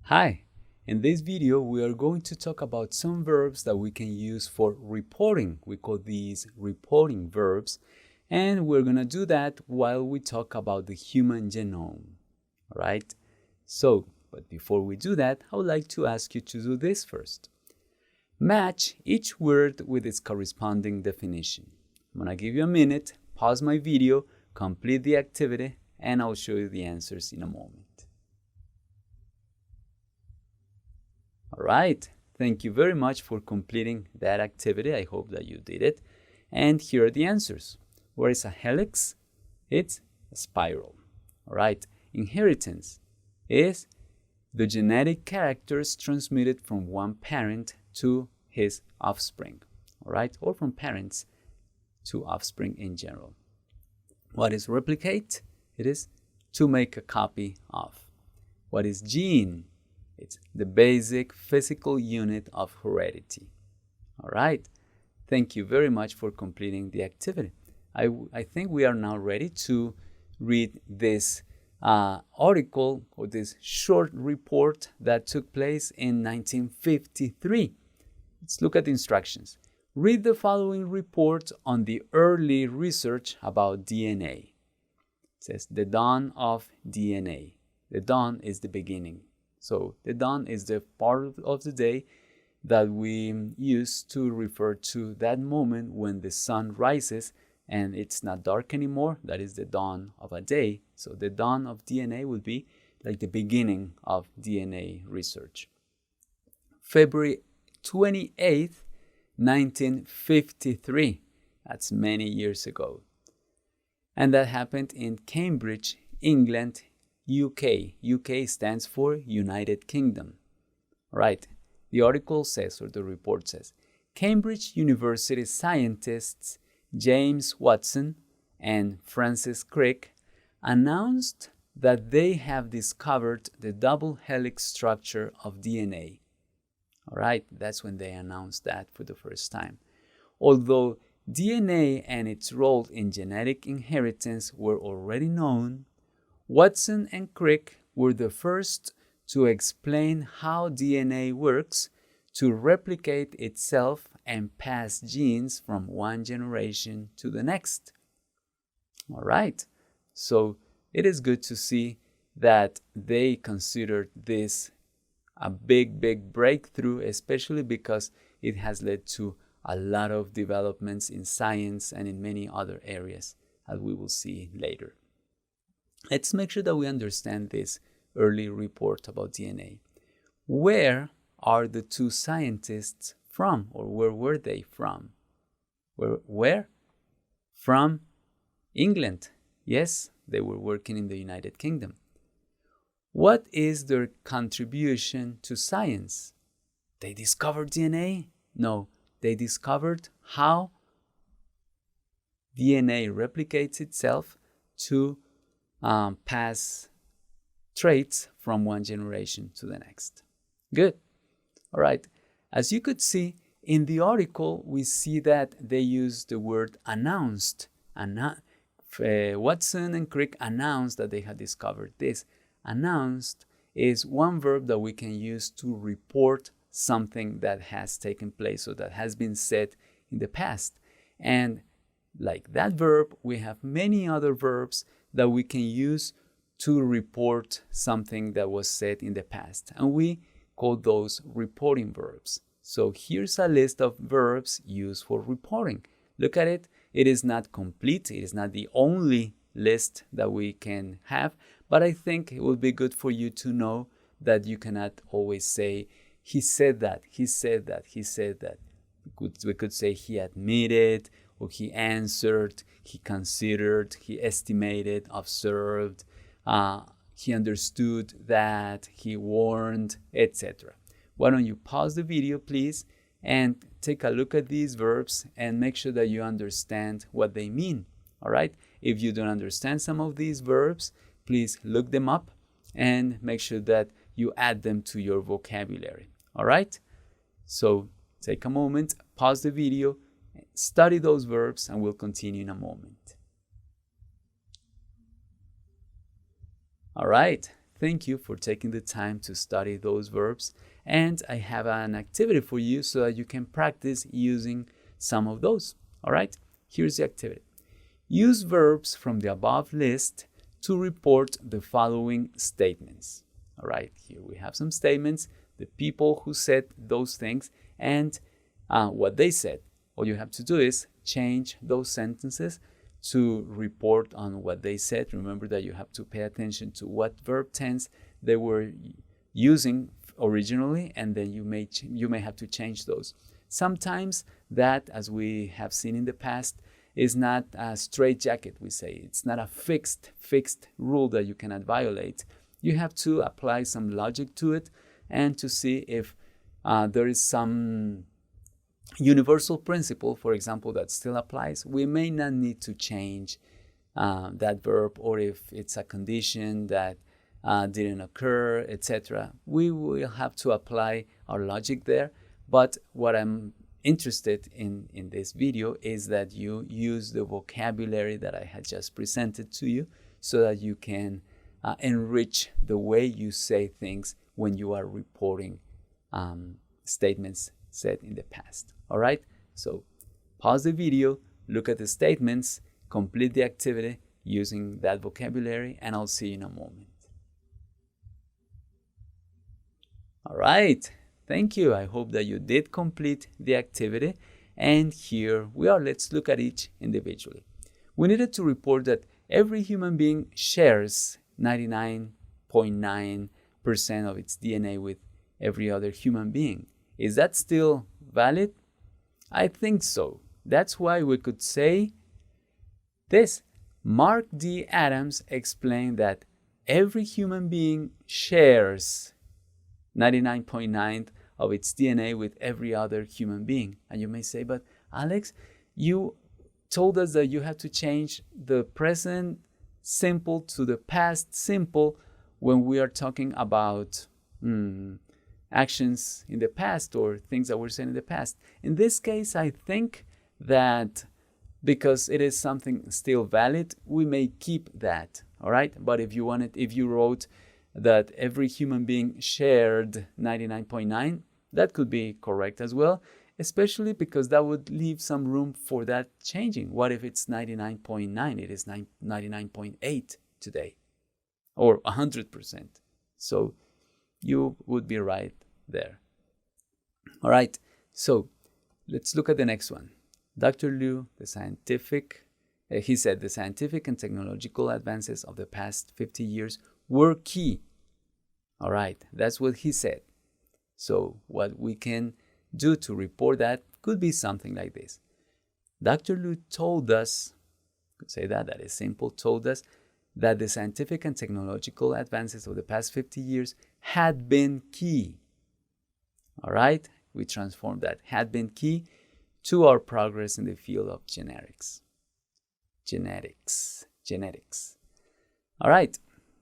Hi, in this video we are going to talk about some verbs that we can use for reporting. We call these reporting verbs, and we're going to do that while we talk about the human genome. All right? But before we do that, I would like to ask you to do this first. Match each word with its corresponding definition. I'm going to give you a minute, pause my video, complete the activity, and I'll show you the answers in a moment. All right, thank you very much for completing that activity. I hope that you did it. And here are the answers. What is a helix? It's a spiral. All right, inheritance is the genetic characters transmitted from one parent to his offspring. All right, or from parents to offspring in general. What is replicate? It is to make a copy of. What is gene? It's the basic physical unit of heredity. All right. Thank you very much for completing the activity. I think we are now ready to read this article or this short report that took place in 1953. Let's look at the instructions. Read the following report on the early research about DNA. It says the dawn of DNA. The dawn is the beginning. So the dawn is the part of the day that we use to refer to that moment when the sun rises and it's not dark anymore. That is the dawn of a day. So the dawn of DNA would be like the beginning of DNA research. February 28th, 1953. That's many years ago. And that happened in Cambridge, England, UK. UK stands for United Kingdom. Right. The article says, or the report says, Cambridge University scientists James Watson and Francis Crick announced that they have discovered the double helix structure of DNA. All right, that's when they announced that for the first time. Although DNA and its role in genetic inheritance were already known, Watson and Crick were the first to explain how DNA works to replicate itself and pass genes from one generation to the next. All right, so it is good to see that they considered this a big breakthrough, especially because it has led to a lot of developments in science and in many other areas, as we will see later. Let's make sure that we understand this early report about DNA. Where are the two scientists from, or where were they from? Where? From England. Yes, they were working in the United Kingdom. What is their contribution to science? They discovered DNA? No, they discovered how DNA replicates itself to pass traits from one generation to the next. Good. All right. As you could see in the article, we see that they use the word announced. Watson and Crick announced that they had discovered this. Announced is one verb that we can use to report something that has taken place or that has been said in the past. And like that verb, we have many other verbs that we can use to report something that was said in the past. And we call those reporting verbs. So here's a list of verbs used for reporting. Look at it. It is not complete. It is not the only list that we can have. But I think it would be good for you to know that you cannot always say, he said that, he said that, he said that. We could say he admitted, or he answered, he considered, he estimated, observed, he understood that, he warned, etc. Why don't you pause the video, please, and take a look at these verbs and make sure that you understand what they mean. All right? If you don't understand some of these verbs, please look them up and make sure that you add them to your vocabulary. All right? So take a moment, pause the video, study those verbs, and we'll continue in a moment. All right. thank you for taking the time to study those verbs. And I have an activity for you so that you can practice using some of those. All right, here's the activity. Use verbs from the above list to report the following statements. All right, here we have some statements, the people who said those things, and what they said. All you have to do is change those sentences to report on what they said. Remember that you have to pay attention to what verb tense they were using originally, and then you may have to change those. Sometimes that, as we have seen in the past, is not a straitjacket, we say. It's not a fixed rule that you cannot violate. You have to apply some logic to it and to see if there is some universal principle, for example, that still applies. We may not need to change that verb, or if it's a condition that didn't occur, etc. We will have to apply our logic there. But what I'm interested in this video is that you use the vocabulary that I had just presented to you so that you can enrich the way you say things when you are reporting statements said in the past. All right, so pause the video, look at the statements, complete the activity using that vocabulary, and I'll see you in a moment. All right, thank you. I hope that you did complete the activity. And here we are. Let's look at each individually. We needed to report that every human being shares 99.9% of its DNA with every other human being. Is that still valid? I think so. That's why we could say this. Mark D. Adams explained that every human being shares 99.9% of its DNA with every other human being. And you may say, but Alex, you told us that you have to change the present simple to the past simple when we are talking about actions in the past or things that were said in the past. In this case, I think that because it is something still valid, we may keep that. All right. But if you wrote that every human being shared 99.9, that could be correct as well, especially because that would leave some room for that changing. What if it's 99.9? It is 99.8 today, or 100%. So you would be right there. All right, so let's look at the next one. Dr. Liu, he said the scientific and technological advances of the past 50 years were key. All right, that's what he said. So what we can do to report that could be something like this. Dr. Liu told us, could say that is simple, told us that the scientific and technological advances of the past 50 years had been key. All right, we transformed that had been key to our progress in the field of genetics. All right,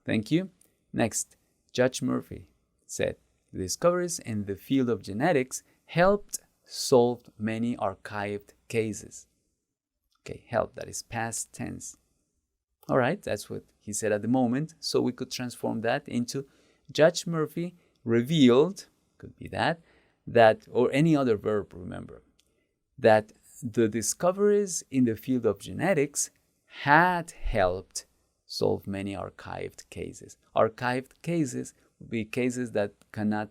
thank you. Next, Judge Murphy said, the discoveries in the field of genetics helped solve many archived cases. Okay, help, that is past tense. All right, that's what he said at the moment. So we could transform that into Judge Murphy revealed, could be that, or any other verb, remember, that the discoveries in the field of genetics had helped solve many archived cases. Archived cases would be cases that cannot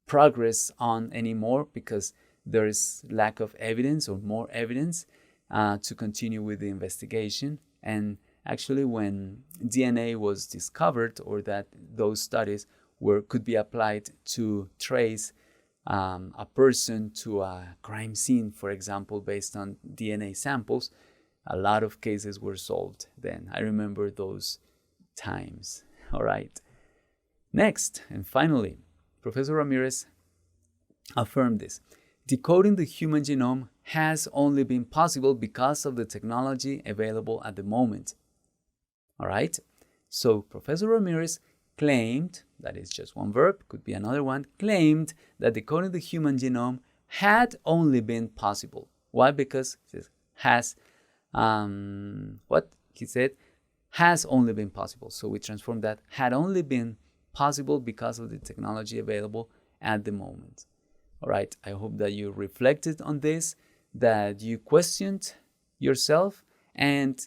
progress on anymore because there is lack of evidence or more evidence to continue with the investigation. And actually, when DNA was discovered, or that those studies could be applied to trace a person to a crime scene, for example, based on DNA samples, a lot of cases were solved then. I remember those times. All right. Next, and finally, Professor Ramirez affirmed this. Decoding the human genome has only been possible because of the technology available at the moment. All right. So Professor Ramirez claimed, that is just one verb, could be another one, claimed that decoding the human genome had only been possible. Why? Because it has, what he said, has only been possible. So we transform that had only been possible because of the technology available at the moment. All right, I hope that you reflected on this, that you questioned yourself, and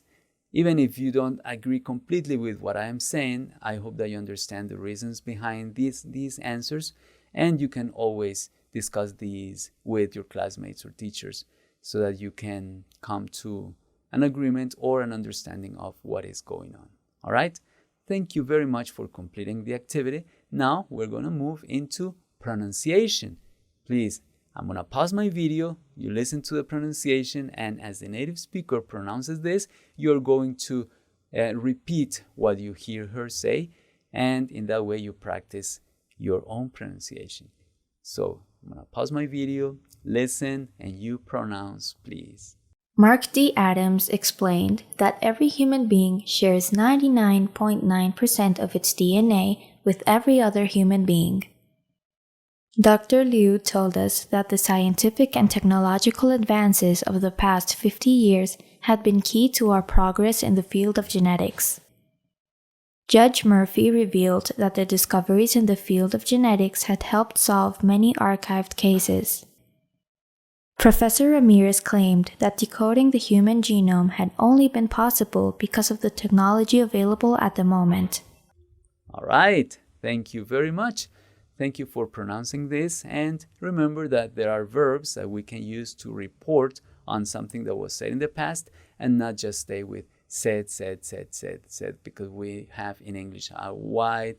even if you don't agree completely with what I am saying, I hope that you understand the reasons behind these answers, and you can always discuss these with your classmates or teachers so that you can come to an agreement or an understanding of what is going on. All right? Thank you very much for completing the activity. Now we're going to move into pronunciation. Please, I'm going to pause my video, you listen to the pronunciation, and as the native speaker pronounces this, you're going to repeat what you hear her say, and in that way you practice your own pronunciation. So I'm going to pause my video, listen, and you pronounce, please. Mark D. Adams explained that every human being shares 99.9% of its DNA with every other human being. Dr. Liu told us that the scientific and technological advances of the past 50 years had been key to our progress in the field of genetics. Judge Murphy revealed that the discoveries in the field of genetics had helped solve many archived cases. Professor Ramirez claimed that decoding the human genome had only been possible because of the technology available at the moment. All right, thank you very much. Thank you for pronouncing this, and remember that there are verbs that we can use to report on something that was said in the past and not just stay with said, because we have in English a wide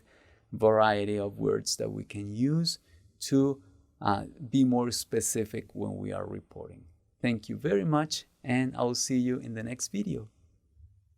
variety of words that we can use to be more specific when we are reporting. Thank you very much, and I will see you in the next video.